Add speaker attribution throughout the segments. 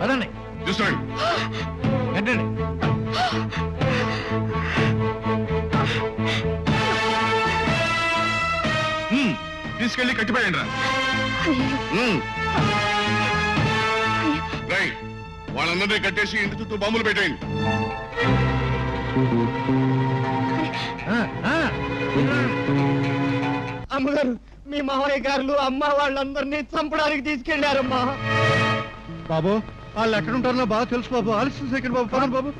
Speaker 1: పదండి. ఏంటండి?
Speaker 2: తీసుకెళ్ళి కట్టిపోయండి రా. రై, వాళ్ళందరినీ కట్టేసి ఇంటి చుట్టూ బాంబులు పెట్టేయండి.
Speaker 3: అమ్మగారు, మీ మామయ్య గారు అమ్మ వాళ్ళందరినీ చంపడానికి తీసుకెళ్లారమ్మా.
Speaker 1: బాబు, వాళ్ళు ఎక్కడుంటారో బాగా తెలుసు బాబు. ఆలస్యం సెకండ్ బాబు, పదండి బాబు.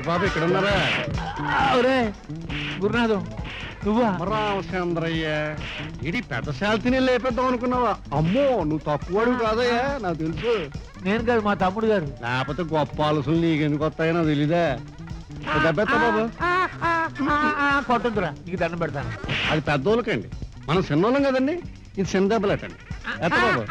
Speaker 1: బాబు ఇక్కడ ఉన్నారా?
Speaker 3: గురునాథం, నువ్వా?
Speaker 1: రామచంద్రయ్య, ఇది పెద్ద శాల్తీని లేపేద్దాం అనుకున్నావా? అమ్మో, నువ్వు తక్కువడు కాదయ్యా, నాకు తెలుసు.
Speaker 3: నేను కాదు, మా తమ్ముడు గారు.
Speaker 1: లేకపోతే గొప్ప ఆలోచనలు నీకెందుకు వస్తాయో నాకు తెలీదా? దెబ్బెత్తా బాబు.
Speaker 3: కొట్టద్దురా, నీకు దండం పెడతాను.
Speaker 1: అది పెద్దోళ్ళకండి, మనం చిన్నోళ్ళం కదండి. ఇది చిన్న దెబ్బలేటండి. ఎత్త బాబు.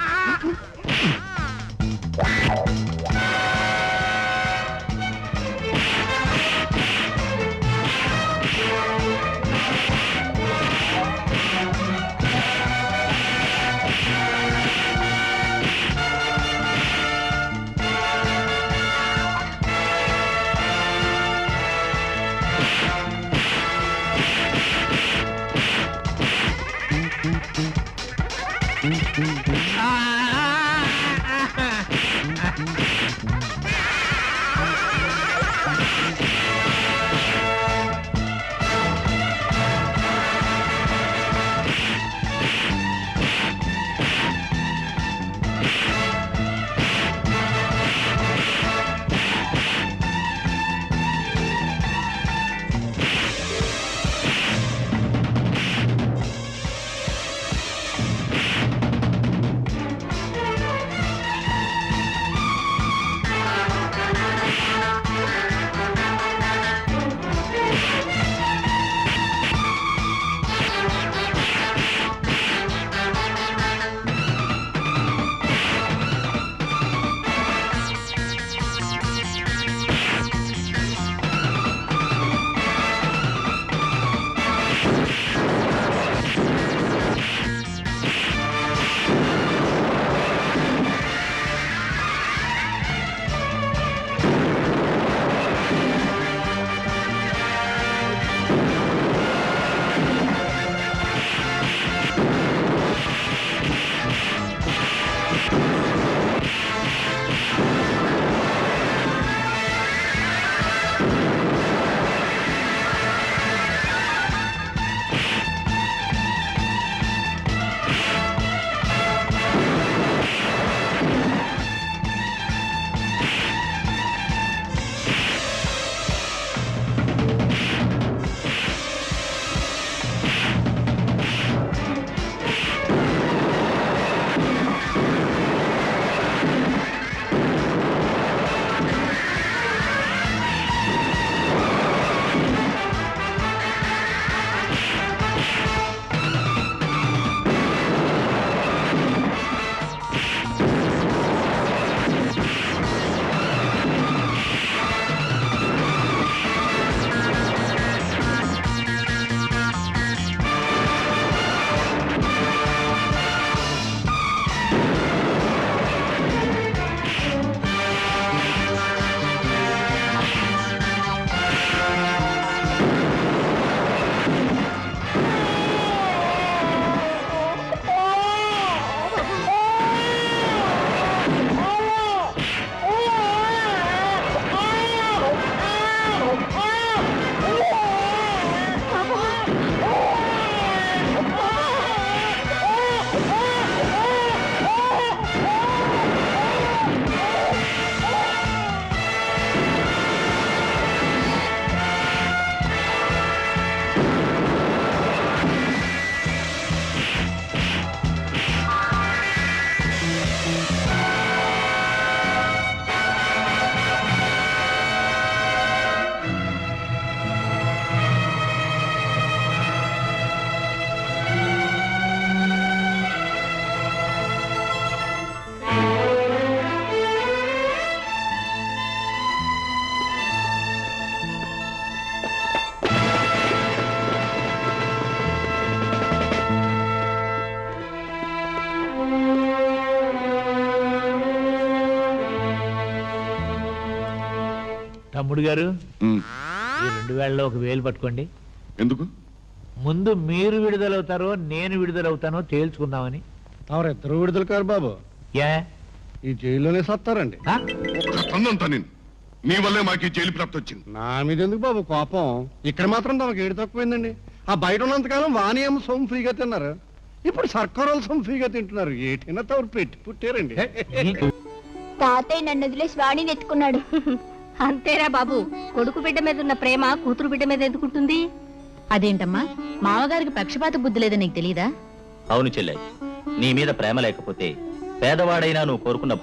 Speaker 4: తమ్ముడు గారు
Speaker 2: ఉమ్,
Speaker 4: ఈ 2 వేలలో 1 వేలు పట్టుకోండి.
Speaker 2: ఎందుకు?
Speaker 4: ముందు మీరు విడుదలవుతారో నేను విడుదలవుతానో తేల్చుకుందామని.
Speaker 1: తమరిద్దరు విడుదల కారు బాబు,
Speaker 4: ఏ
Speaker 1: ఈ జైల్లోనే సత్తారండి.
Speaker 4: ఆ?
Speaker 2: ఒక్క తన్నంతా నేను నీ వల్లే మాకు ఈ జైలు ప్రాప్తి వచ్చింది.
Speaker 1: నా మీద ఎందుకు బాబు కోపం? ఇక్కడ మాత్రం తమకు ఏడు తక్కువైందండి. ఆ బయట ఉన్నంతకాలం వాణియం సొమ్ము ఫ్రీగా తిన్నారు, ఇప్పుడు సర్కారు సొమ్ము ఫ్రీగా తింటున్నారు. ఏటైనా తమరు పెట్టి పుట్టారండి.
Speaker 5: తాతయ్య నన్ను వదిలేసి వాణిని ఎత్తుకున్నాడు.
Speaker 6: అంతేరా బాబు, కొడుకు బిడ్డ మీద ఉన్న ప్రేమ కూతురు బిడ్డ మీద ఎందుకుంటుంది?
Speaker 5: అదేంటమ్మా, మామగారికి పక్షపాత బుద్ధి లేదని నీకు తెలీదా?
Speaker 7: అవును చెల్లె, నీ మీద ప్రేమ లేకపోతే పేదవాడైనా నువ్వు కోరుకున్న